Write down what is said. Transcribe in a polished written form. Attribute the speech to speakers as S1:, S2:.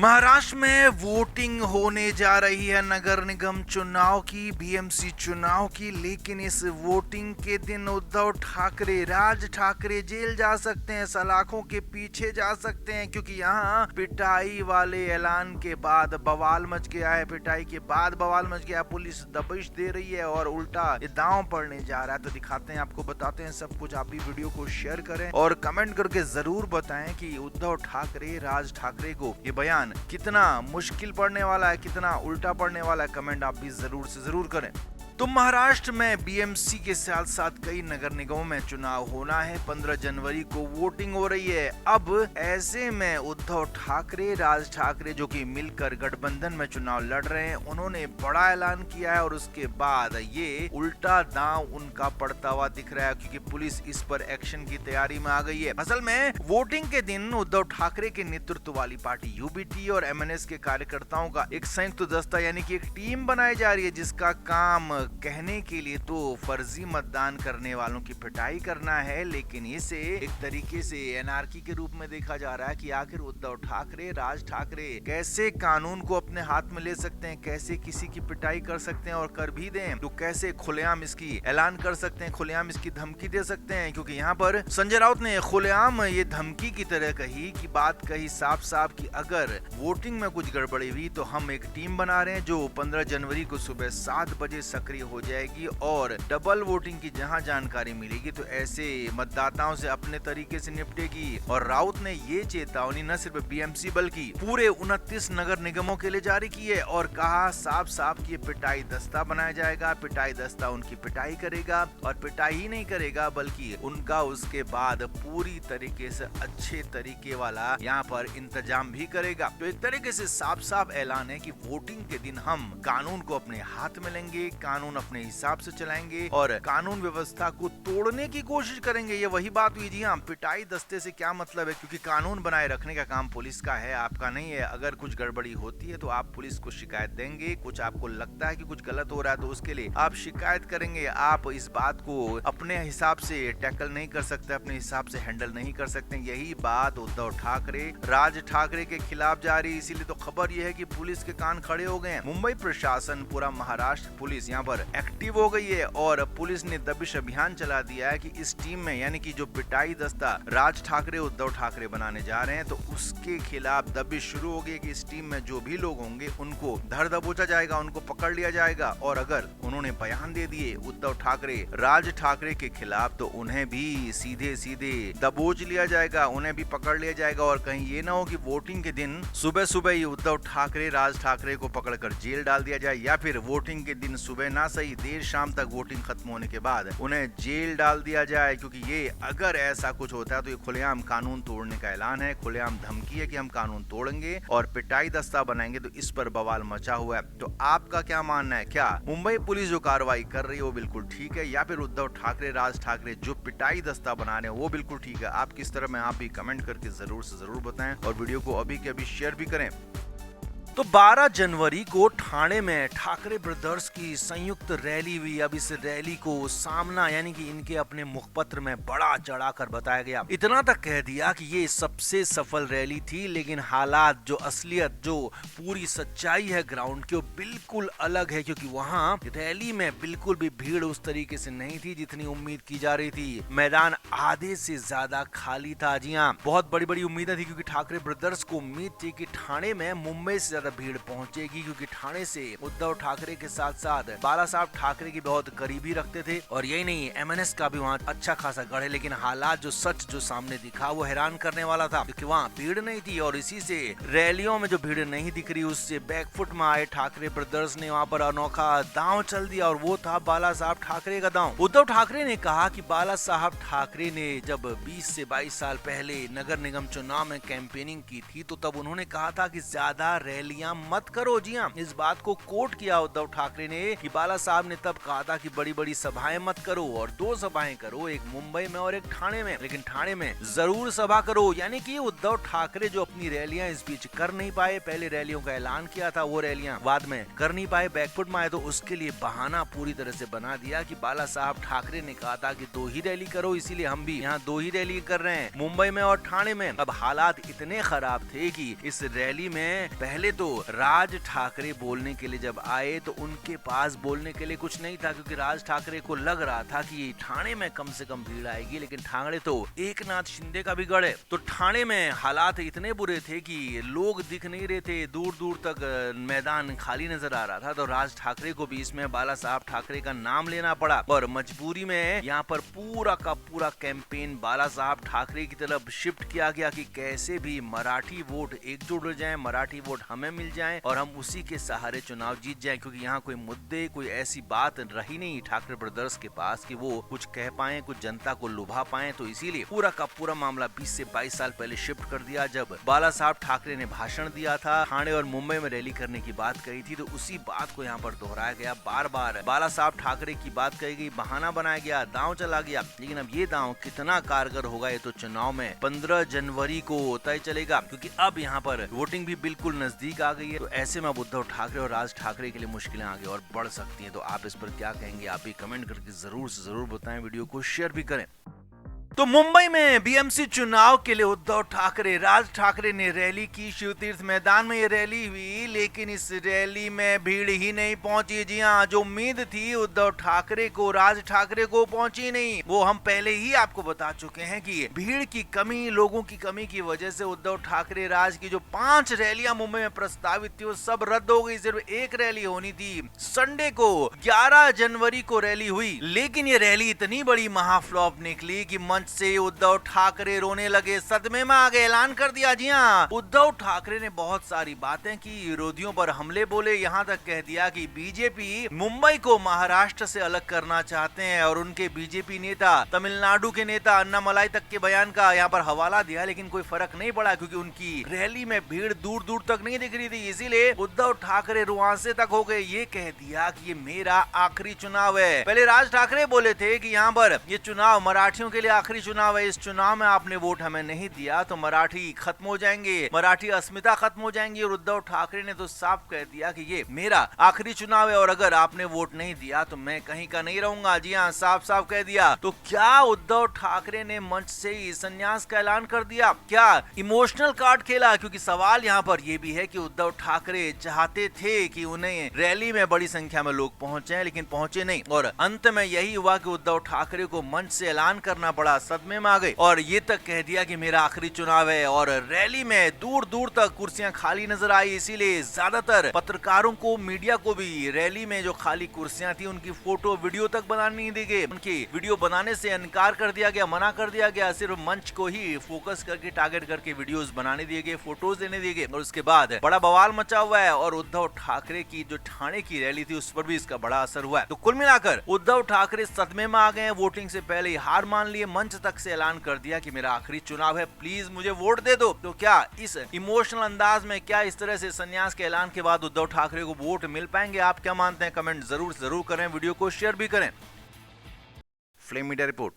S1: महाराष्ट्र में वोटिंग होने जा रही है नगर निगम चुनाव की, बीएमसी चुनाव की। लेकिन इस वोटिंग के दिन उद्धव ठाकरे, राज ठाकरे जेल जा सकते हैं, सलाखों के पीछे जा सकते हैं, क्योंकि यहाँ पिटाई वाले ऐलान के बाद बवाल मच गया है। पिटाई के बाद बवाल मच गया, पुलिस दबिश दे रही है और उल्टा ये दांव पड़ने जा रहा है। तो दिखाते हैं, आपको बताते हैं सब कुछ। आप भी वीडियो को शेयर करें और कमेंट करके जरूर बताएं कि उद्धव ठाकरे, राज ठाकरे को ये बयान कितना मुश्किल पड़ने वाला है, कितना उल्टा पड़ने वाला है। कमेंट आप भी जरूर से जरूर करें। तो महाराष्ट्र में बीएमसी के साथ साथ कई नगर निगमों में चुनाव होना है। 15 जनवरी को वोटिंग हो रही है। अब ऐसे में उद्धव ठाकरे, राज ठाकरे जो कि मिलकर गठबंधन में चुनाव लड़ रहे हैं, उन्होंने बड़ा ऐलान किया है और उसके बाद ये उल्टा दांव उनका पड़ता हुआ दिख रहा है, क्योंकि पुलिस इस पर एक्शन की तैयारी में आ गई है। असल में वोटिंग के दिन उद्धव ठाकरे के नेतृत्व वाली पार्टी यूबीटी और एमएनएस के कार्यकर्ताओं का एक संयुक्त दस्ता यानी कि एक टीम बनाई जा रही है, जिसका काम कहने के लिए तो फर्जी मतदान करने वालों की पिटाई करना है, लेकिन इसे एक तरीके से एनआरकी के रूप में देखा जा रहा है कि आखिर उद्धव ठाकरे, राज ठाकरे कैसे कानून को अपने हाथ में ले सकते हैं, कैसे किसी की पिटाई कर सकते हैं और कर भी दें तो कैसे खुलेआम इसकी ऐलान कर सकते हैं, खुलेआम इसकी धमकी दे सकते हैं। क्योंकि यहाँ पर संजय राउत ने खुलेआम ये धमकी की तरह कही कि बात कही साफ साफ कि अगर वोटिंग में कुछ गड़बड़ी हुई तो हम एक टीम बना रहे हैं जो 15 जनवरी को सुबह 7 बजे सक्रिय हो जाएगी और डबल वोटिंग की जहां जानकारी मिलेगी तो ऐसे मतदाताओं से अपने तरीके से निपटेगी। और राउत ने ये चेतावनी न सिर्फ बीएमसी बल्कि पूरे 29 नगर निगमों के लिए जारी की है और कहा साफ साफ कि पिटाई दस्ता बनाया जाएगा, पिटाई दस्ता उनकी पिटाई करेगा और पिटाई ही नहीं करेगा बल्कि उनका उसके बाद पूरी तरीके से अच्छे तरीके वाला यहाँ पर इंतजाम भी करेगा। तो एक तरीके से साफ साफ ऐलान है कि वोटिंग के दिन हम कानून को अपने हाथ में लेंगे, कानून अपने हिसाब से चलाएंगे और कानून व्यवस्था को तोड़ने की कोशिश करेंगे। ये वही बात हुई। जी हाँ, पिटाई दस्ते से क्या मतलब है, क्योंकि कानून बनाए रखने का काम पुलिस का है, आपका नहीं है। अगर कुछ गड़बड़ी होती है तो आप पुलिस को शिकायत देंगे, कुछ आपको लगता है कि कुछ गलत हो रहा है तो उसके लिए आप शिकायत करेंगे। आप इस बात को अपने हिसाब से टैकल नहीं कर सकते, अपने हिसाब से हैंडल नहीं कर सकते। यही बात उद्धव ठाकरे, राज ठाकरे के खिलाफ जा रही है। इसीलिए तो खबर यह है कि पुलिस के कान खड़े हो गए हैं। मुंबई प्रशासन, पूरा महाराष्ट्र पुलिस यहाँ पर एक्टिव हो गई है और पुलिस ने दबिश अभियान चला दिया है कि इस टीम में यानी कि जो पिटाई दस्ता राज ठाकरे, उद्धव ठाकरे बनाने जा रहे हैं तो उसके खिलाफ दबिश शुरू हो गई कि इस टीम में जो भी लोग होंगे उनको धर दबोचा जाएगा, उनको पकड़ लिया जाएगा और अगर उन्होंने बयान दे दिए उद्धव ठाकरे, राज ठाकरे के खिलाफ तो उन्हें भी सीधे सीधे दबोच लिया जाएगा, उन्हें भी पकड़ लिया जाएगा। और कहीं ये ना हो कि वोटिंग के दिन सुबह सुबह ही उद्धव ठाकरे, राज ठाकरे को पकड़कर जेल डाल दिया जाए, या फिर वोटिंग के दिन सुबह ना सही देर शाम तक वोटिंग खत्म होने के बाद उन्हें जेल डाल दिया जाए। क्योंकि ये अगर ऐसा कुछ होता है तो ये खुलेआम कानून तोड़ने का ऐलान है, खुलेआम धमकी है कि हम कानून तोड़ेंगे और पिटाई दस्ता बनाएंगे। तो इस पर बवाल मचा हुआ है। तो आपका क्या मानना है? क्या मुंबई पुलिस जो कार्रवाई कर रही है वो बिल्कुल ठीक है, या फिर उद्धव ठाकरे, राज ठाकरे जो पिटाई दस्ता बना रहे हैं वो बिल्कुल ठीक है? आप किस तरह में, आप भी कमेंट करके जरूर से जरूर बताएं और वीडियो को अभी के अभी शेयर भी करें। तो 12 जनवरी को ठाणे में ठाकरे ब्रदर्स की संयुक्त रैली हुई। अब इस रैली को सामना यानी कि इनके अपने मुखपत्र में बड़ा चढ़ाकर बताया गया। इतना तक कह दिया कि ये सबसे सफल रैली थी, लेकिन हालात, जो असलियत, जो पूरी सच्चाई है ग्राउंड की, वो बिल्कुल अलग है। क्योंकि वहाँ रैली में बिल्कुल भी भीड़ उस तरीके से नहीं थी जितनी उम्मीद की जा रही थी। मैदान आधे से ज्यादा खाली था। जी हाँ, बहुत बड़ी बड़ी उम्मीदें थी, क्योंकि ठाकरे ब्रदर्स को उम्मीद थी कि ठाणे में मुंबई से भीड़ पहुंचेगी, क्योंकि ठाणे से उद्धव ठाकरे के साथ साथ बाला साहब ठाकरे की बहुत करीबी रखते थे और यही नहीं, एमएनएस का भी वहाँ अच्छा खासा गढ़ है। लेकिन हालात, जो सच जो सामने दिखा वो हैरान करने वाला था, क्योंकि वहाँ भीड़ नहीं थी और इसी से रैलियों में जो भीड़ नहीं दिख रही उससे बैकफुट में आए ठाकरे ब्रदर्स ने वहाँ पर अनोखा दांव चल दिया और वो था बाला साहब ठाकरे का दांव। उद्धव ठाकरे ने कहा कि बाला साहब ठाकरे ने जब 20 से 22 साल पहले नगर निगम चुनाव में कैंपेनिंग की थी तो तब उन्होंने कहा था कि ज्यादा रैली रैलियां मत करो। जी हाँ, इस बात को कोट किया उद्धव ठाकरे ने कि बाला साहब ने तब कहा था कि बड़ी बड़ी सभाएं मत करो, और 2 सभाएं करो, एक मुंबई में और एक ठाणे में, लेकिन ठाणे में जरूर सभा करो। यानी कि उद्धव ठाकरे जो अपनी रैलियां इस बीच कर नहीं पाए, पहले रैलियों का ऐलान किया था, वो रैलियां बाद में कर नहीं पाए, बैकफुट में आए, तो उसके लिए बहाना पूरी तरह से बना दिया कि बाला साहब ठाकरे ने कहा था कि 2 ही रैली करो, इसीलिए हम भी यहाँ 2 ही रैली कर रहे हैं, मुंबई में और ठाणे में। अब हालात इतने खराब थे कि इस रैली में पहले तो राज ठाकरे बोलने के लिए जब आए तो उनके पास बोलने के लिए कुछ नहीं था, क्योंकि राज ठाकरे को लग रहा था कि ठाणे में कम से कम भीड़ आएगी, लेकिन ठाणे तो एकनाथ शिंदे का भी गढ़ है। तो ठाणे में हालात इतने बुरे थे कि लोग दिख नहीं रहे थे, दूर दूर तक मैदान खाली नजर आ रहा था। तो राज ठाकरे को भी इसमें बाला साहब ठाकरे का नाम लेना पड़ा, और मजबूरी में यहाँ पर पूरा का पूरा कैंपेन बाला साहब ठाकरे की तरफ शिफ्ट किया गया कि कैसे भी मराठी वोट एकजुट हो जाएं, मराठी वोट हमें मिल जाएं और हम उसी के सहारे चुनाव जीत जाएं, क्योंकि यहाँ कोई मुद्दे, कोई ऐसी बात रही नहीं ठाकरे ब्रदर्स के पास कि वो कुछ कह पाए, कुछ जनता को लुभा पाए। तो इसीलिए पूरा का पूरा मामला 20 से 22 साल पहले शिफ्ट कर दिया, जब बाला साहब ठाकरे ने भाषण दिया था, ठाणे और मुंबई में रैली करने की बात कही थी, तो उसी बात को यहाँ पर दोहराया गया, बार बार बाला साहब ठाकरे की बात कही गई, बहाना बनाया गया, दांव चला गया। लेकिन अब ये दांव कितना कारगर होगा ये तो चुनाव में 15 जनवरी को तय चलेगा, क्योंकि अब यहाँ पर वोटिंग भी बिल्कुल नजदीक आ गई है। तो ऐसे में अब उद्धव ठाकरे और राज ठाकरे के लिए मुश्किलें आगे और बढ़ सकती हैं। तो आप इस पर क्या कहेंगे, आप भी कमेंट करके जरूर से जरूर बताएं, वीडियो को शेयर भी करें। तो मुंबई में बीएमसी चुनाव के लिए उद्धव ठाकरे, राज ठाकरे ने रैली की, शिव तीर्थ मैदान में ये रैली हुई, लेकिन इस रैली में भीड़ ही नहीं पहुंची। जी हाँ, जो उम्मीद थी उद्धव ठाकरे को, राज ठाकरे को, पहुंची नहीं। वो हम पहले ही आपको बता चुके हैं कि भीड़ की कमी, लोगों की कमी की वजह से उद्धव ठाकरे राज की जो 5 रैलियां मुंबई में प्रस्तावित थी वो सब रद्द हो गई। सिर्फ एक रैली होनी थी, संडे को 11 जनवरी को रैली हुई, लेकिन ये रैली इतनी बड़ी महाफ्लॉप निकली कि से उद्धव ठाकरे रोने लगे, सदमे में आ गए, ऐलान कर दिया। जी हाँ, उद्धव ठाकरे ने बहुत सारी बातें की, विरोधियों पर हमले बोले, यहाँ तक कह दिया कि बीजेपी मुंबई को महाराष्ट्र से अलग करना चाहते हैं, और उनके बीजेपी नेता, तमिलनाडु के नेता अन्नामलाई तक के बयान का यहाँ पर हवाला दिया, लेकिन कोई फर्क नहीं पड़ा, क्योंकि उनकी रैली में भीड़ दूर दूर तक नहीं दिख रही थी। इसीलिए उद्धव ठाकरे रुआंसे तक हो गए, ये कह दिया कि ये मेरा आखिरी चुनाव है। पहले राज ठाकरे बोले थे कि यहाँ पर ये चुनाव मराठियों के लिए आखिरी चुनाव है, इस चुनाव में आपने वोट हमें नहीं दिया तो मराठी खत्म हो जाएंगे, मराठी अस्मिता खत्म हो जाएंगी। और उद्धव ठाकरे ने तो साफ कह दिया कि ये मेरा आखिरी चुनाव है, और अगर आपने वोट नहीं दिया तो मैं कहीं का नहीं रहूंगा। जी हाँ, साफ साफ कह दिया। तो क्या उद्धव ठाकरे ने मंच से ही संन्यास का ऐलान कर दिया? क्या इमोशनल कार्ड खेला? क्योंकि सवाल यहाँ पर यह भी है कि उद्धव ठाकरे चाहते थे कि उन्हें रैली में बड़ी संख्या में लोग पहुंचे, लेकिन पहुंचे नहीं, और अंत में यही हुआ कि उद्धव ठाकरे को मंच से ऐलान करना पड़ा, सदमे में आ गए, और ये तक कह दिया कि मेरा आखिरी चुनाव है। और रैली में दूर दूर तक कुर्सियां खाली नजर आई, इसीलिए ज्यादातर पत्रकारों को, मीडिया को भी रैली में जो खाली कुर्सियां थी उनकी फोटो वीडियो तक बनाने नहीं दी गई, उनकी वीडियो बनाने से इनकार कर दिया गया, मना कर दिया गया। सिर्फ मंच को ही फोकस करके, टारगेट करके वीडियोस बनाने दिए गए, फोटोज देने दिए गए, और उसके बाद बड़ा बवाल मचा हुआ है। और उद्धव ठाकरे की जो ठाणे की रैली थी उस पर भी इसका बड़ा असर हुआ है। तो कुल मिलाकर उद्धव ठाकरे सदमे में आ गए, वोटिंग से पहले ही हार मान लिए, मंच तक से ऐलान कर दिया कि मेरा आखिरी चुनाव है, प्लीज मुझे वोट दे दो। तो क्या इस इमोशनल अंदाज में, क्या इस तरह से संन्यास के ऐलान के बाद उद्धव ठाकरे को वोट मिल पाएंगे? आप क्या मानते हैं? कमेंट जरूर करें, वीडियो को शेयर भी करें। Flame media report.